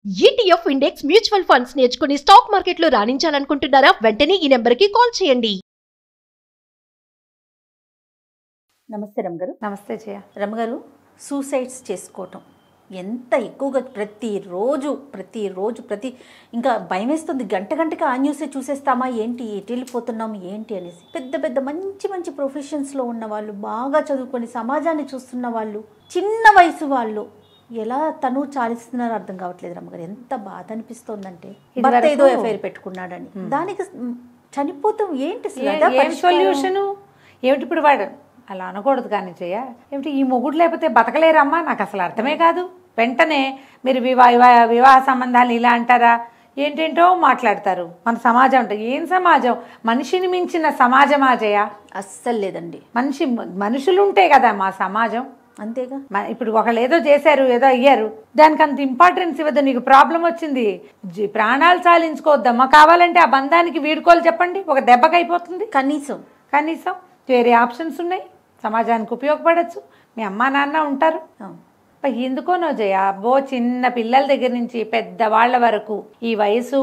ETF index mutual funds నేర్చుకుని stock మార్కెట్లో రాణించాలనుకుంటున్నారా? వెంటనే ఈ నెంబర్కి కాల్ చేయండి. నమస్తే రమగారు. నమస్తే జయ. రమగారు, సూసైడ్స్ చేసుకోవటం ఎంత ఎక్కువగా ప్రతి ఇంకా భయం వేస్తుంది. గంటకి ఆ న్యూసే చూసేస్తామా ఏంటి, ఎటు వెళ్ళిపోతున్నాము ఏంటి అనేసి. పెద్ద మంచి ప్రొఫెషన్స్లో ఉన్న వాళ్ళు, బాగా చదువుకొని సమాజాన్ని చూస్తున్న వాళ్ళు, చిన్న వయసు వాళ్ళు ఎలా తను చాలిస్తున్నారో అర్థం కావట్లేదు రమ్మగారు. ఎంత బాధ అనిపిస్తోందంటే, భర్త ఏదో ఎఫ్ఐఆర్ పెట్టుకున్నాడని దానికి చనిపోతాం ఏంటి సొల్యూషను ఏమిటి? ఇప్పుడు వాడు అలా అనకూడదు కానీ జయ. ఏమిటి ఈ మొగుడు లేకపోతే బతకలేరమ్మా? నాకు అసలు అర్థమే కాదు. వెంటనే మీరు వివాహ సంబంధాలు ఇలా అంటారా, ఏంటేంటో మాట్లాడతారు. మన సమాజం అంటే ఏం సమాజం? మనిషిని మించిన సమాజమా జయ? అస్సలు లేదండి. మనుషులు ఉంటే కదా మా సమాజం. అంతేగా. ఇప్పుడు ఒకళ్ళు ఏదో చేశారు, ఏదో అయ్యారు, దానికి అంత ఇంపార్టెన్స్ ఇవ్వద్దు. నీకు ప్రాబ్లం వచ్చింది, ప్రాణాలు చాలించుకోవద్దమ్మా. కావాలంటే ఆ బంధానికి వీడుకోలు చెప్పండి, ఒక దెబ్బకి అయిపోతుంది. కనీసం వేరే ఆప్షన్స్ ఉన్నాయి, సమాజానికి ఉపయోగపడచ్చు. మీ అమ్మా నాన్న ఉంటారు. ఎందుకోనో జయ, చిన్న పిల్లల దగ్గర నుంచి పెద్దవాళ్ల వరకు ఈ వయసు,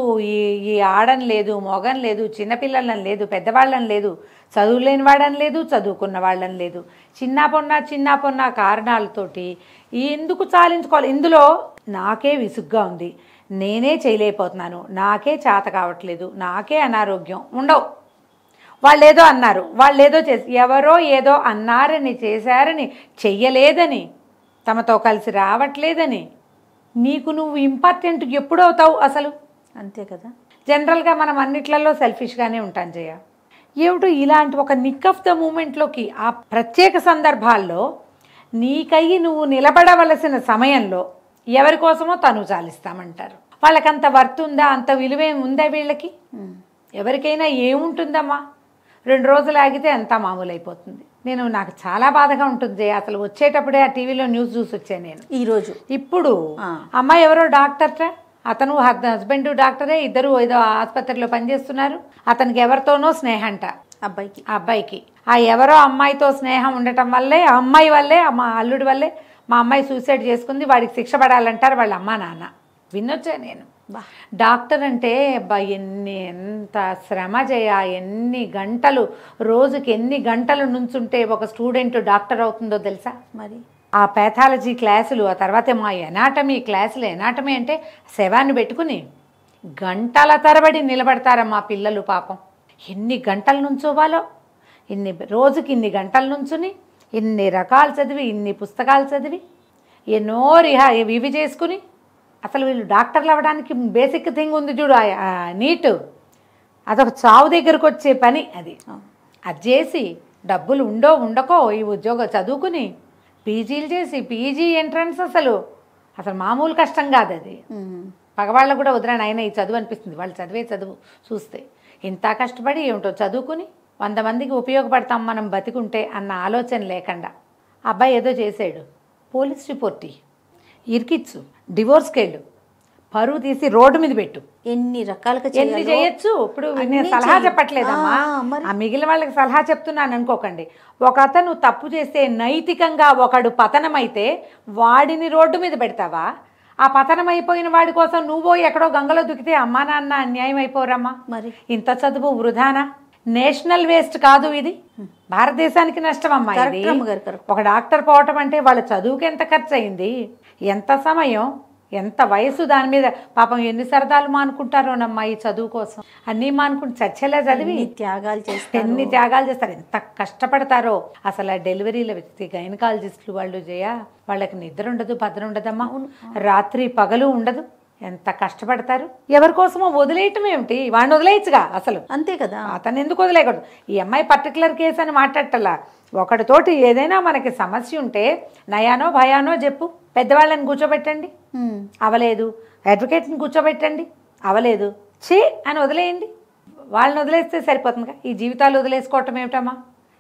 ఈ ఆడని లేదు, మొగని లేదు, చిన్నపిల్లలని లేదు, పెద్దవాళ్ళని లేదు, చదువులేని వాడని లేదు, చదువుకున్న వాళ్ళని లేదు. చిన్న పొన్న కారణాలతోటి ఎందుకు చాలించుకోవాలి? ఇందులో నాకే విసుగ్గా ఉంది, నేనే చేయలేకపోతున్నాను, నాకే చేత కావట్లేదు, నాకే అనారోగ్యం ఉండవు. వాళ్ళేదో అన్నారు, వాళ్ళేదో ఎవరో ఏదో అన్నారని, చేశారని, చెయ్యలేదని, తమతో కలిసి రావట్లేదని నీకు నువ్వు ఇంపార్టెంట్ ఎప్పుడు అవుతావు అసలు? అంతే కదా. జనరల్గా మనం అన్నిట్లలో సెల్ఫిష్గానే ఉంటాం జయ. ఏమిటో ఇలాంటి ఒక నిక్ ఆఫ్ ద మూమెంట్లోకి, ఆ ప్రత్యేక సందర్భాల్లో నీకయ్యి నువ్వు నిలబడవలసిన సమయంలో ఎవరి కోసమో తను చాలిస్తామంటారు. వాళ్ళకంత వర్త్ ఉందా, అంత విలువేం ఉందా వీళ్ళకి? ఎవరికైనా ఏముంటుందమ్మా? 2 రోజులు ఆగితే అంతా మామూలు అయిపోతుంది. నాకు చాలా బాధగా ఉంటుంది. అసలు వచ్చేటప్పుడే ఆ టీవీలో న్యూస్ చూసి వచ్చాను నేను ఈరోజు. ఇప్పుడు అమ్మాయి ఎవరో డాక్టర్ట, అతను హస్బెండ్ డాక్టరే, ఇద్దరు ఏదో ఆసుపత్రిలో పనిచేస్తున్నారు. అతనికి ఎవరితోనో స్నేహంట అబ్బాయికి. ఆ ఎవరో అమ్మాయితో స్నేహం ఉండటం వల్లే, అమ్మాయి వల్లే, మా అల్లుడి వల్లే మా అమ్మాయి సూసైడ్ చేసుకుంది. వాడికి శిక్ష పడాలంటారు వాళ్ళ అమ్మా నాన్న. వినొచ్చా నేను? డాక్టర్ అంటే ఎంత శ్రమ చేయ, ఎన్ని గంటలు, రోజుకి ఎన్ని గంటలు నుంచుంటే ఒక స్టూడెంట్ డాక్టర్ అవుతుందో తెలుసా? మరి ఆ పాథాలజీ క్లాసులు, ఆ తర్వాత మా ఎనాటమీ క్లాసులు. ఎనాటమీ అంటే శవాన్ని పెట్టుకుని గంటల తరబడి నిలబడతారమ్మా పిల్లలు. పాపం ఎన్ని గంటలు నుంచోవాలో, రోజుకి ఇన్ని గంటల నుంచుని, ఇన్ని రకాలు చదివి, ఇన్ని పుస్తకాలు చదివి, ఎన్నో ఇవి చేసుకుని, అసలు వీళ్ళు డాక్టర్లు అవ్వడానికి బేసిక్ థింగ్ ఉంది చూడు, నీట్. అదొక చావు దగ్గరకు వచ్చే పని. అది చేసి డబ్బులు ఉండకో ఈ ఉద్యోగం చదువుకుని పీజీలు చేసి, పీజీ ఎంట్రన్స్ అసలు మామూలు కష్టం కాదు అది. పగవాళ్ళకు కూడా వదిలేను అయినా ఈ చదువు అనిపిస్తుంది. వాళ్ళు చదివే చదువు చూస్తే ఇంత కష్టపడి ఏమిటో చదువుకుని 100 మందికి ఉపయోగపడతాం మనం బతికుంటే అన్న ఆలోచన లేకుండా అబ్బాయి ఏదో చేసాడు, పోలీస్ రిపోర్ట్ ఇరికిచ్చు, డివోర్స్కి వెళ్ళు, పరువు తీసి రోడ్డు మీద పెట్టు, ఎన్ని రకాలుగా ఎన్ని చేయొచ్చు. ఇప్పుడు నేను సలహా చెప్పట్లేదమ్మా, ఆ మిగిలిన వాళ్ళకి సలహా చెప్తున్నాను అనుకోకండి. ఒక అతను తప్పు చేస్తే నైతికంగా ఒకడు పతనమైతే వాడిని రోడ్డు మీద పెడతావా? ఆ పతనం అయిపోయిన వాడి కోసం నువ్వు ఎక్కడో గంగలో దుక్కితే అమ్మా నాన్న అన్యాయం అయిపోరమ్మా. మరి ఇంత చదువు వృధానా? నేషనల్ వేస్ట్ కాదు ఇది, భారతదేశానికి నష్టం అమ్మా ఇది. ఒక డాక్టర్ పోవటం అంటే వాళ్ళ చదువుకి ఎంత ఖర్చు అయింది, ఎంత సమయం, ఎంత వయసు, దాని మీద పాపం ఎన్ని సరదాలు మానుకుంటారోనమ్మా ఈ చదువు కోసం. అన్నీ మానుకుంటే చచ్చేలా చదివి ఎన్ని త్యాగాలు చేస్తారు, ఎంత కష్టపడతారో. అసలు ఆ డెలివరీల గైనకాలజిస్టులు వాళ్ళు వాళ్ళకి నిద్ర ఉండదు, భద్ర ఉండదమ్మా, రాత్రి పగలు ఉండదు. ఎంత కష్టపడతారు. ఎవరి కోసమో వదిలేయటం ఏమిటి? వాడిని వదిలేయచ్చుగా అసలు. అంతే కదా. అతను ఎందుకు వదిలేయకూడదు? ఈ అమ్మాయి పర్టికులర్ కేసు అని మాట్లాడటలా. ఒకటితోటి ఏదైనా మనకి సమస్య ఉంటే నయానో భయానో చెప్పు, పెద్దవాళ్ళని కూర్చోబెట్టండి, అవలేదు, అడ్వకేట్ని కూర్చోబెట్టండి, అవలేదు, అని వదిలేయండి. వాళ్ళని వదిలేస్తే సరిపోతుందిగా. ఈ జీవితాలు వదిలేసుకోవటం ఏమిటమ్మా?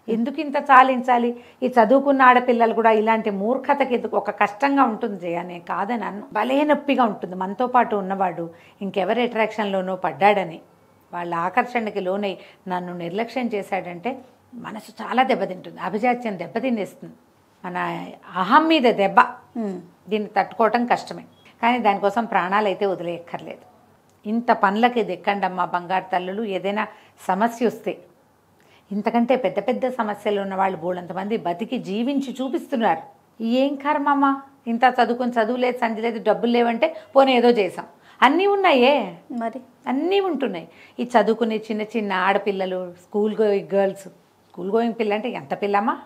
ఎందుకు ఇంత చాలించాలి? ఈ చదువుకున్న ఆడపిల్లలు కూడా ఇలాంటి మూర్ఖతకి ఎందుకు? ఒక కష్టంగా ఉంటుంది జయానే, కాదని అన్ను, భలే నొప్పిగా ఉంటుంది. మనతో పాటు ఉన్నవాడు ఇంకెవరి అట్రాక్షన్లోనో పడ్డాడని, వాళ్ళ ఆకర్షణకి లోనై నన్ను నిర్లక్ష్యం చేశాడంటే మనసు చాలా దెబ్బతింటుంది. అభిజాత్యం దెబ్బతినేస్తుంది, మన అహం మీద దెబ్బ. దీన్ని తట్టుకోవటం కష్టమే. కానీ దానికోసం ప్రాణాలు అయితే వదిలేయక్కర్లేదు. ఇంత పనులకి దిక్కండమ్మా బంగారు తల్లులు. ఏదైనా సమస్య వస్తే, ఇంతకంటే పెద్ద పెద్ద సమస్యలు ఉన్న వాళ్ళు బోళ్ళంతమంది బతికి జీవించి చూపిస్తున్నారు. ఏం కర్మమ్మా, ఇంత చదువుకొని చదువు లేదు, సంధి లేదు, డబ్బులు లేవంటే పోనీ ఏదో చేసాం. అన్నీ ఉన్నాయే, మరి అన్నీ ఉంటున్నాయి. ఈ చదువుకునే చిన్న చిన్న ఆడపిల్లలు, school going girls, school going పిల్ల అంటే ఎంత పిల్లమ్మా,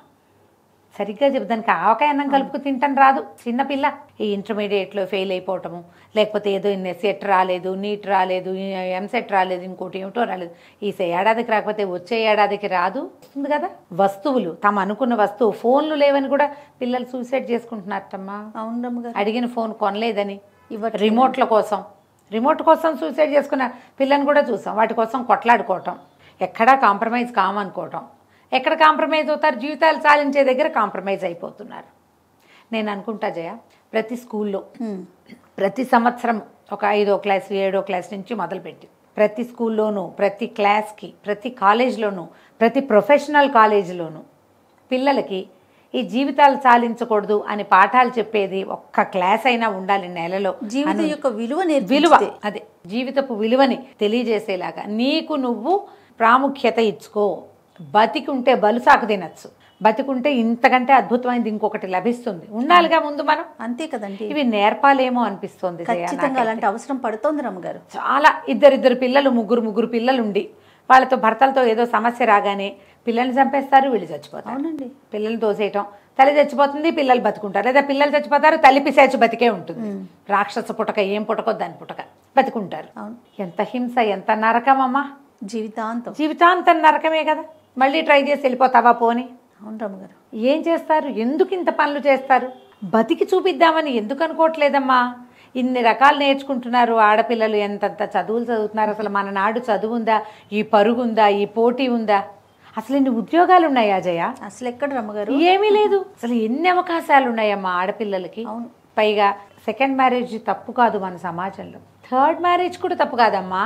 సరిగ్గా దానికి ఆవకాయ అన్నం కలుపుకు తింటాను రాదు చిన్నపిల్ల. ఈ ఇంటర్మీడియట్లో ఫెయిల్ అయిపోవటము, లేకపోతే ఏదో సెట్ రాలేదు, నీట్ రాలేదు, ఎంసెట్ రాలేదు, ఇంకోటి ఏమిటో రాలేదు. ఈ ఏడాదికి రాకపోతే వచ్చే ఏడాదికి రాదు, వస్తుంది కదా. వస్తువులు, తమ అనుకున్న వస్తువు, ఫోన్లు లేవని కూడా పిల్లలు సూసైడ్ చేసుకుంటున్నారమ్మా. అవును రమ్మగారు. అడిగిన ఫోన్ కొనలేదని, రిమోట్ కోసం సూసైడ్ చేసుకున్న పిల్లని కూడా చూసాం. వాటి కోసం కొట్లాడుకోవటం, ఎక్కడా కాంప్రమైజ్ కామనుకోవటం. ఎక్కడ కాంప్రమైజ్ అవుతారు? జీవితాలు సాధించే దగ్గర కాంప్రమైజ్ అయిపోతున్నారు. నేను అనుకుంటా జయ, ప్రతి స్కూల్లో ప్రతి సంవత్సరం ఒక 5వ క్లాస్ 7వ క్లాస్ నుంచి మొదలుపెట్టి ప్రతి స్కూల్లోనూ, ప్రతి క్లాస్కి, ప్రతి కాలేజ్లోనూ, ప్రతి ప్రొఫెషనల్ కాలేజీలోనూ పిల్లలకి ఈ జీవితాలు సాధించకూడదు అని పాఠాలు చెప్పేది ఒక్క క్లాస్ అయినా ఉండాలి నెలలో. జీవితం యొక్క విలువ, అదే జీవితపు విలువని తెలియజేసేలాగా నీకు నువ్వు ప్రాముఖ్యత ఇచ్చుకో. బతికుంటే బలుసాకు తినచ్చు, బతికుంటే ఇంతకంటే అద్భుతమైనది ఇంకొకటి లభిస్తుంది. ఉండాలిగా ముందు మనం, అంతే కదండి. ఇవి నేర్పాలేమో అనిపిస్తుంది. ఖచ్చితంగా అలాంటి అవసరం పడుతోంది రమ్మగారు. చాలా ఇద్దరు పిల్లలు, ముగ్గురు పిల్లలు ఉండి వాళ్ళతో భర్తలతో ఏదో సమస్య రాగానే పిల్లల్ని చంపేస్తారు, వీళ్ళు చచ్చిపోతారు. అవునండి. పిల్లల్ని తోసేయటం, తల్లి చచ్చిపోతుంది, పిల్లలు బతుకుంటారు. లేదా పిల్లలు చచ్చిపోతారు, తల్లి పిశాచి బతికే ఉంటుంది. రాక్షస పుటక, ఏం పుటకో దాని పుటక, బతుకుంటారు. ఎంత హింస, ఎంత నరకమమ్మా. జీవితాంతం నరకమే కదా. మళ్ళీ ట్రై చేసి వెళ్ళిపోతావా పోని? అవును రమ్మగారు. ఏం చేస్తారు? ఎందుకు ఇంత పనులు చేస్తారు? బతికి చూపిద్దామని ఎందుకు అనుకోవట్లేదమ్మా? ఇన్ని రకాలు నేర్చుకుంటున్నారు ఆడపిల్లలు, ఎంతంత చదువులు చదువుతున్నారు. అసలు మన నాడు చదువు ఉందా? ఈ పరుగుందా? ఈ పోటీ ఉందా? అసలు ఇన్ని ఉద్యోగాలు ఉన్నాయా జయ? అసలు ఎక్కడ రమ్మగారు? ఏమీ లేదు. అసలు ఎన్ని అవకాశాలు ఉన్నాయమ్మా ఆడపిల్లలకి. అవును. పైగా సెకండ్ మ్యారేజ్ తప్పు కాదు మన సమాజంలో, థర్డ్ మ్యారేజ్ కూడా తప్పు కాదమ్మా.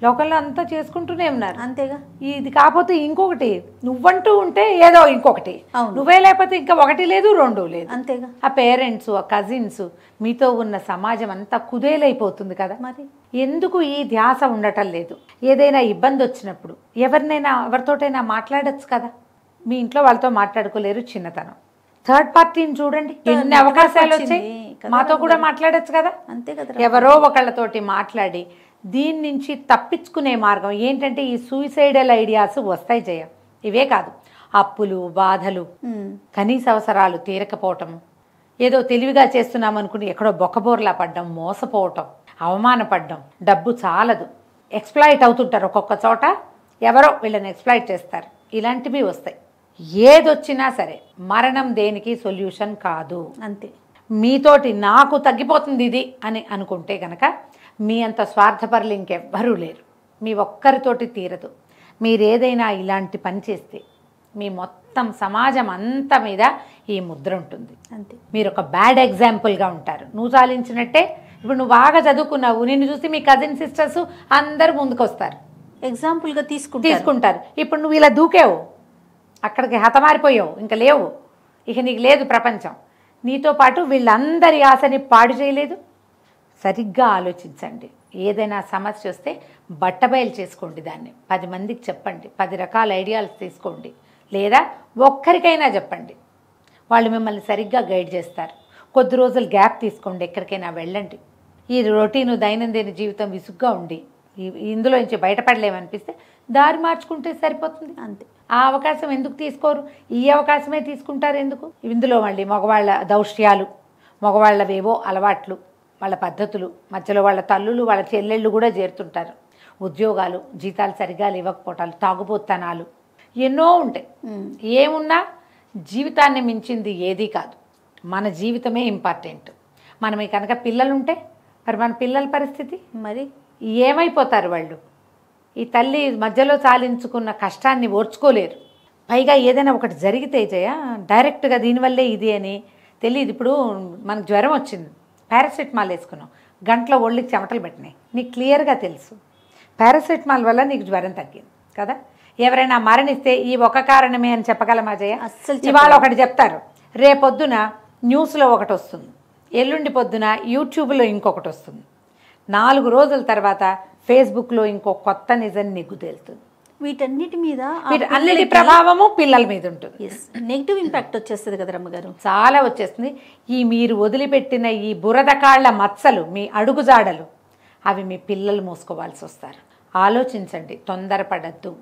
లోకల్లో అంతా చేసుకుంటూనే ఉన్నారు. అంతేగా. ఇది కాకపోతే ఇంకొకటి, నువ్వంటూ ఉంటే ఏదో ఇంకొకటి, నువ్వే లేకపోతే ఇంకా ఒకటి లేదు, రెండు లేదు. అంతేగా. ఆ పేరెంట్స్, ఆ కజిన్స్, మీతో ఉన్న సమాజం అంతా కుదేలైపోతుంది కదా. మరి ఎందుకు ఈ ధ్యాస ఉండటం లేదు? ఏదైనా ఇబ్బంది వచ్చినప్పుడు ఎవరితోటైనా మాట్లాడచ్చు కదా. మీ ఇంట్లో వాళ్ళతో మాట్లాడుకోలేరు, చిన్నతనం. థర్డ్ పార్టీని చూడండి, ఎన్ని అవకాశాలు వచ్చాయి. మాతో కూడా మాట్లాడచ్చు కదా. అంతే కదా. ఎవరో ఒకళ్ళతోటి మాట్లాడి దీని నుంచి తప్పించుకునే మార్గం ఏంటంటే ఈ సూసైడల్ ఐడియాస్ వస్తాయి జయ. ఇవే కాదు, అప్పులు, బాధలు, కనీస అవసరాలు తీరకపోవటం, ఏదో తెలివిగా చేస్తున్నాం అనుకుని ఎక్కడో బొక్కబోర్లా పడ్డం, మోసపోవటం, అవమానపడ్డం, డబ్బు చాలదు, ఎక్స్ప్లాయిట్ అవుతుంటారు. ఒక్కొక్క చోట ఎవరో వీళ్ళని ఎక్స్ప్లాయిట్ చేస్తారు. ఇలాంటివి వస్తాయి. ఏదొచ్చినా సరే మరణం దేనికి సొల్యూషన్ కాదు. అంతే. మీతోటి నాకు తగ్గిపోతుంది ఇది అని అనుకుంటే గనక మీ అంత స్వార్థపరులు ఇంకెవ్వరూ లేరు. మీ ఒక్కరితోటి తీరదు. మీరేదైనా ఇలాంటి పని చేస్తే మీ మొత్తం సమాజం అంతా మీద ఈ ముద్ర ఉంటుంది. అంతే. మీరు ఒక బ్యాడ్ ఎగ్జాంపుల్గా ఉంటారు. నువ్వు చాలించినట్టే ఇప్పుడు నువ్వు బాగా చదువుకున్నావు, నిన్ను చూసి మీ కజిన్ సిస్టర్స్ అందరు ముందుకు వస్తారు, ఎగ్జాంపుల్గా తీసుకుంటారు. ఇప్పుడు నువ్వు ఇలా దూకావు, అక్కడికి హతమారిపోయావు, ఇంకా లేవు, ఇక నీకు లేదు ప్రపంచం. నీతో పాటు వీళ్ళందరి ఆశని పాడు చేయలేదు. సరిగ్గా ఆలోచించండి. ఏదైనా సమస్య వస్తే బట్టబయలు చేసుకోండి, దాన్ని 10 మందికి చెప్పండి, 10 రకాల ఐడియాలు తీసుకోండి, లేదా ఒక్కరికైనా చెప్పండి. వాళ్ళు మిమ్మల్ని సరిగ్గా గైడ్ చేస్తారు. కొద్ది రోజులు గ్యాప్ తీసుకోండి, ఎక్కడికైనా వెళ్ళండి. ఈ రొటీను దైనందిన జీవితం విసుగ్గా ఉండి ఇందులో నుంచి బయటపడలేమనిపిస్తే దారి మార్చుకుంటే సరిపోతుంది. అంతే. ఆ అవకాశం ఎందుకు తీసుకోరు? ఈ అవకాశమే తీసుకుంటారు ఎందుకు? ఇందులో మళ్ళీ మగవాళ్ళ దౌష్ట్యాలు, మగవాళ్ళవేవో అలవాట్లు, వాళ్ళ పద్ధతులు, మధ్యలో వాళ్ళ తల్లులు, వాళ్ళ చెల్లెళ్ళు కూడా చేరుతుంటారు. ఉద్యోగాలు, జీతాలు సరిగా ఇవ్వకపోవటాలు, తాగుబోత్తనాలు ఎన్నో ఉంటాయి. ఏమున్నా జీవితాన్ని మించింది ఏదీ కాదు. మన జీవితమే ఇంపార్టెంట్. మనం కనుక పిల్లలుంటే మరి మన పిల్లల పరిస్థితి మరి ఏమైపోతారు? వాళ్ళు ఈ తల్లి మధ్యలో చాలించుకున్న కష్టాన్ని ఓర్చుకోలేరు. పైగా ఏదైనా ఒకటి జరిగితే జయ డైరెక్ట్గా దీనివల్లే ఇది అని తెలియదు. ఇప్పుడు మనకు జ్వరం వచ్చింది, పారాసెటమాల్ వేసుకున్నాం, గంటలో ఒళ్ళకి చెమటలు పెట్టినాయి, నీకు క్లియర్గా తెలుసు పారాసెటమాల్ వల్ల నీకు జ్వరం తగ్గింది కదా. ఎవరైనా మరణిస్తే ఈ ఒక కారణమే అని చెప్పగలమా జయ? అస్సలు ఇవాళ ఒకటి చెప్తారు, రేపొద్దున న్యూస్లో ఒకటి వస్తుంది, ఎల్లుండి పొద్దున యూట్యూబ్లో ఇంకొకటి వస్తుంది, 4 రోజుల తర్వాత ఫేస్బుక్లో ఇంకో కొత్త నిజం నిగ్గు తేలుతుంది. వీటన్నిటి మీద అన్నిటి ప్రభావము పిల్లల మీద ఉంటుంది. నెగిటివ్ ఇంపాక్ట్ వచ్చేస్తుంది కదా రమ్మగారు, చాలా వచ్చేస్తుంది. మీరు వదిలిపెట్టిన ఈ బురద కాళ్ళ మచ్చలు, మీ అడుగుజాడలు, అవి మీ పిల్లలు మోసుకోవాల్సి వస్తారు. ఆలోచించండి, తొందరపడద్దు.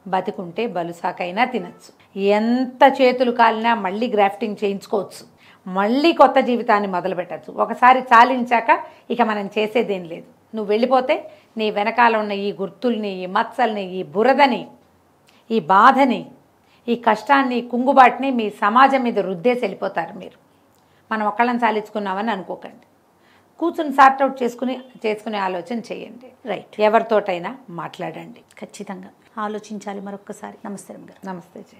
బతికుంటే బలుసాకైనా తినచ్చు. ఎంత చేతులు కాలినా మళ్ళీ గ్రాఫ్టింగ్ చేయించుకోవచ్చు, మళ్ళీ కొత్త జీవితాన్ని మొదలు పెట్టచ్చు. ఒకసారి చాలించాక ఇక మనం చేసేదేం లేదు. నువ్వు వెళ్ళిపోతే నీ వెనకాల ఉన్న ఈ గుర్తుల్ని, ఈ మచ్చల్ని, ఈ బురదని, ఈ బాధని, ఈ కష్టాన్ని, కుంగుబాటుని మీ సమాజం మీద రుద్దేసి వెళ్ళిపోతారు మీరు. మనం ఒకళ్ళని చాలించుకున్నామని అనుకోకండి. కూర్చుని సార్ట్అవుట్ చేసుకునే ఆలోచన చేయండి. రైట్. ఎవరితోటైనా మాట్లాడండి. ఖచ్చితంగా ఆలోచించాలి మరొక్కసారి. నమస్తే రమ్మగారు. నమస్తే.